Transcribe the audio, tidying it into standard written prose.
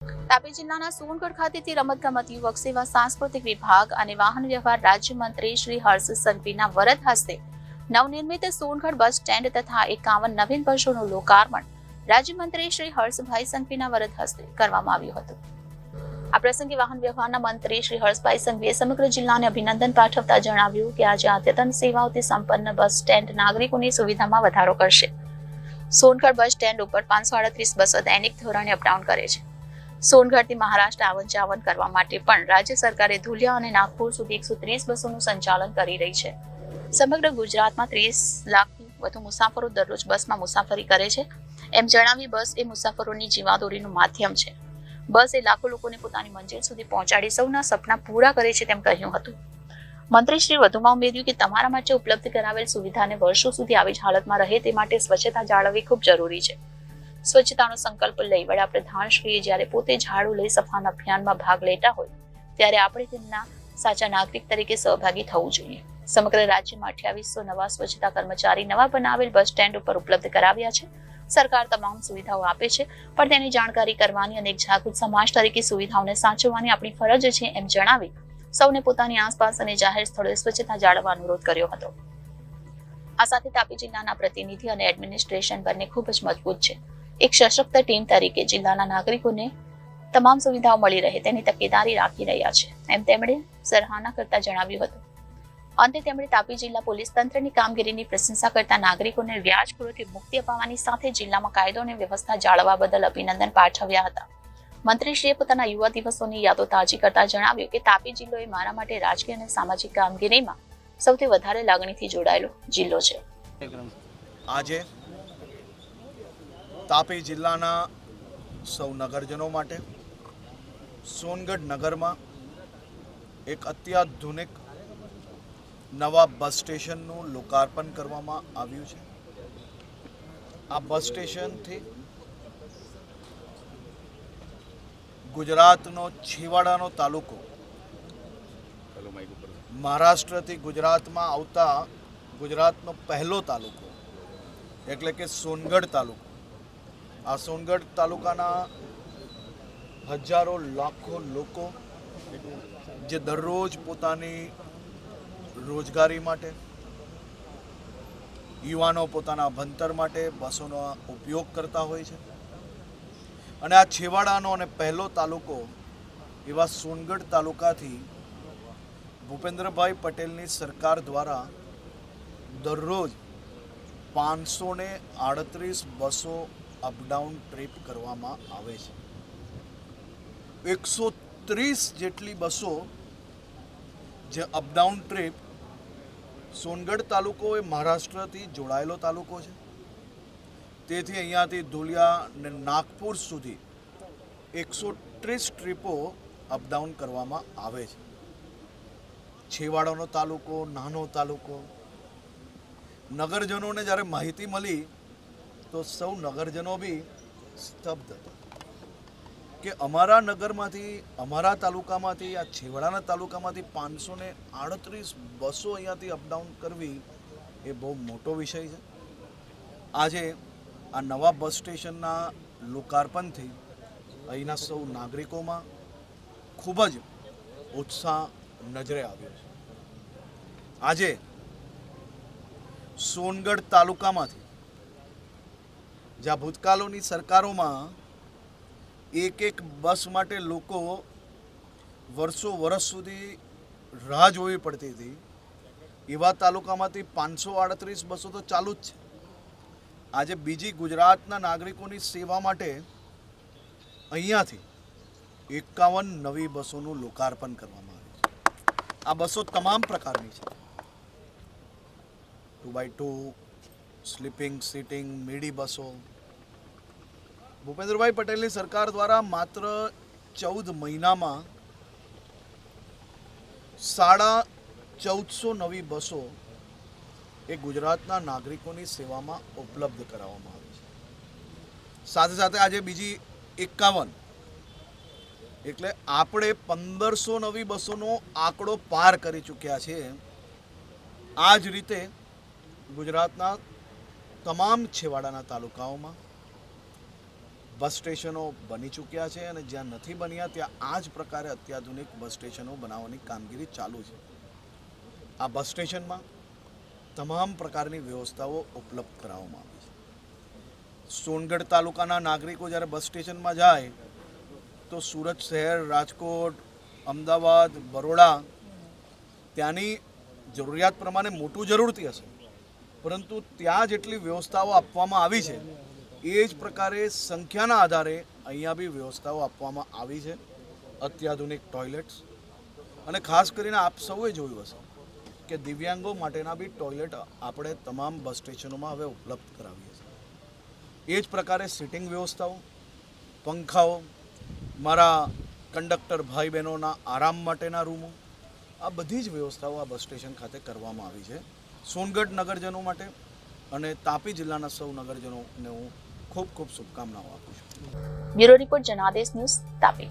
તાપી જિલ્લાના સોનગઢ ખાતેથી રમતગમત યુવક સેવા સાંસ્કૃતિક વિભાગ અને વાહન વ્યવહાર રાજ્યમંત્રી શ્રી હર્ષ સંઘવીના વરદ હસ્તે નવનિર્મિત સોનગઢ બસ સ્ટેન્ડ તથા 51 નવીન બસોનું લોકાર્પણ રાજ્યમંત્રી શ્રી હર્ષભાઈ સંઘવીના વરદ હસ્તે કરવામાં આવ્યું હતું। આ પ્રસંગે વાહન વ્યવહારના મંત્રી શ્રી હર્ષભાઈ સંઘવીએ સમગ્ર જિલ્લાને અભિનંદન પાઠવતા જણાવ્યું કે આજે અદ્યતન સેવાઓથી સંપન્ન બસ સ્ટેન્ડ નાગરિકોની સુવિધામાં વધારો કરશે। સોનગઢ બસ સ્ટેન્ડ ઉપર 538 બસો દૈનિક ધોરણે અપડાઉન કરે છે। સોનગઢથી મહારાષ્ટ્ર આવન-જાવન કરવા માટે પણ રાજ્ય સરકારે ધુલિયા અને નાગપુર સુધી 130 બસોનું સંચાલન કરી રહી છે। સમગ્ર ગુજરાતમાં 30 લાખથી વધુ મુસાફરો દરરોજ બસમાં મુસાફરી કરે છે। એમ જણાવી બસ એ મુસાફરોની જીવાદોરીનું માધ્યમ છે। બસ એ લાખો લોકોને પોતાની મંજિલ સુધી પહોંચાડી સૌના સપના પૂરા કરે છે તેમ કહ્યું હતું। મંત્રીશ્રી વધુમાં ઉમેર્યું કે તમારા માટે ઉપલબ્ધ કરાવેલ સુવિધાને વર્ષો સુધી આવી જ હાલતમાં રહે તે માટે સ્વચ્છતા જાળવવી ખૂબ જરૂરી છે। સ્વચ્છતાનો સંકલ્પ લઈ વડાપ્રધાનશ્રીએ જ્યારે પોતે ઝાડુ લઈ સફાન અભિયાનમાં ભાગ લેતા હોય ત્યારે આપણે તેમના સાચા નાગરિક તરીકે સહભાગી થવું જોઈએ। સમગ્ર રાજ્યમાં 2800 નવા સ્વચ્છતા કર્મચારી નવા બનાવેલ બસ સ્ટેન્ડ ઉપર ઉપલબ્ધ કરાવ્યા છે। સરકાર તમામ સુવિધાઓ આપે છે પણ તેની જાણકારી કરવાની અને એક જાગૃત સમાજ તરીકે સુવિધાઓને સાચવવાની આપણી ફરજ છે એમ જણાવી સૌને પોતાની આસપાસ અને જાહેર સ્થળોએ સ્વચ્છતા જાળવવા અનુરોધ કર્યો હતો। આ સાથે તાપી જિલ્લાના પ્રતિનિધિ અને એડમિનિસ્ટ્રેશન બંને ખૂબ જ મજબૂત છે। એક સશક્ત ટીમ તરીકે જિલ્લાના નાગરિકોને તમામ સુવિધાઓ મળી રહે તેની તકેદારી રાખી રહ્યા છે એમ તેમણે સરાહના કરતા જણાવ્યું હતું। અંતે તેમણે તાપી જિલ્લા પોલીસ તંત્રની કામગીરીની પ્રશંસા કરતા નાગરિકોને વ્યાજખોરોથી મુક્તિ અપાવવાની સાથે જિલ્લામાં કાયદો અને વ્યવસ્થા જાળવવા બદલ અભિનંદન પાઠવ્યા હતા। મંત્રીશ્રીએ પોતાના યુવા દિવસોની યાદો તાજી કરતા જણાવ્યું કે તાપી જિલ્લો એ મારા માટે રાજકીય અને સામાજિક કામગીરીમાં સૌથી વધારે લાગણીથી જોડાયેલો જિલ્લો છે। આજે તાપી જિલ્લાના સૌ નગરજનો માટે સોનગઢ નગરમાં એક અત્યાધુનિક નવા બસ સ્ટેશનનું લોકાર્પણ કરવામાં આવ્યું છે। આ બસ સ્ટેશનથી ગુજરાતનો છેવાડાનો તાલુકો મહારાષ્ટ્રથી ગુજરાતમાં આવતા ગુજરાતનો પહેલો તાલુકો એટલે કે સોનગઢ તાલુકો, આ સોનગઢ તાલુકાના હજારો લાખો લોકો જે દરરોજ પોતાની રોજગારી માટે, યુવાનો પોતાના ભણતર માટે બસોનો ઉપયોગ કરતા હોય છે અને આ છેવાડાનો અને પહેલો તાલુકો એવા સોનગઢ તાલુકાથી ભૂપેન્દ્રભાઈ પટેલની સરકાર દ્વારા દરરોજ 538 બસો અપડાઉન ટ્રીપ કરવામાં આવે છે। 130 જેટલી બસો જે અપડાઉન ટ્રીપ, સોનગઢ તાલુકો એ મહારાષ્ટ્રથી જોડાયેલો તાલુકો છે, તેથી અહીંયાથી ધુલિયા અને નાગપુર સુધી 130 ટ્રીપો અપડાઉન કરવામાં આવે છે। છેવાડાનો તાલુકો, નાનો તાલુકો, નગરજનોને જ્યારે માહિતી મળી તો સૌ નગરજનો બી સ્તબ્ધ હતા કે અમારા નગરમાંથી, અમારા તાલુકામાંથી, આ છેવાડાના તાલુકામાંથી 538 બસો અહીંયાથી અપડાઉન કરવી એ બહુ મોટો વિષય છે। આજે આ નવા બસ સ્ટેશનના લોકાર્પણથી અહીંના સૌ નાગરિકોમાં ખૂબ જ ઉત્સાહ નજરે આવ્યો છે। આજે સોનગઢ તાલુકામાંથી જ્યાં ભૂતકાળોની સરકારોમાં એક બસ માટે લોકો વર્ષો સુધી રાહ જોવી પડતી હતી, એવા તાલુકામાંથી 538 બસો તો ચાલુ જ છે। આજે બીજી ગુજરાતના નાગરિકોની સેવા માટે અહીંયાથી 51 નવી બસોનું લોકાર્પણ કરવામાં આવ્યું છે। આ બસો તમામ પ્રકારની છે, 2x2, સ્લીપિંગ, સીટિંગ, મીડી બસો। ભૂપેન્દ્રભાઈ પટેલની સરકાર દ્વારા માત્ર 14 મહિનામાં 1450 નવી બસો એ ગુજરાતના નાગરિકોની સેવામાં ઉપલબ્ધ કરાવવામાં આવી છે। સાથે સાથે આજે બીજી 51 એટલે આપણે 1500 નવી બસોનો આંકડો પાર કરી ચૂક્યા છે। આ જ રીતે ગુજરાતના તમામ છેવાડાના તાલુકાઓમાં બસ સ્ટેશનો બની ચૂક્યા છે અને જ્યાં નથી બન્યા ત્યાં આ જ પ્રકારે અત્યાધુનિક બસ સ્ટેશનો બનાવવાની કામગીરી ચાલુ છે. આ બસ સ્ટેશનમાં તમામ પ્રકારની વ્યવસ્થાઓ ઉપલબ્ધ કરાવવામાં આવી છે. સોનગઢ તાલુકાના નાગરિકો જ્યારે બસ સ્ટેશનમાં જાય તો સુરત શહેર, રાજકોટ, અમદાવાદ, બરોડા ત્યાંની જરૂરિયાત પ્રમાણે મોટું જરૂરથી હશે, પરંતુ ત્યાં જેટલી વ્યવસ્થાઓ આપવામાં આવી છે એ જ પ્રકારે સંખ્યાના આધારે અહીંયા બી વ્યવસ્થાઓ આપવામાં આવી છે. અત્યાધુનિક ટોયલેટ્સ અને ખાસ કરીને આપ સૌએ જોયું હશે કે દિવ્યાંગો માટેના બી ટોયલેટ આપણે તમામ બસ સ્ટેશનોમાં હવે ઉપલબ્ધ કરાવીએ છીએ. એ જ પ્રકારે સિટિંગ વ્યવસ્થાઓ, પંખાઓ, મારા કંડક્ટર ભાઈ બહેનોના આરામ માટેના રૂમો, આ બધી જ વ્યવસ્થાઓ આ બસ સ્ટેશન ખાતે કરવામાં આવી છે. સોનગઢ નગરજનો માટે અને તાપી જિલ્લાના સૌ નગરજનોને હું ખૂબ ખૂબ શુભકામનાઓ આપું છું. Bureau report Janadesh news, Tapi.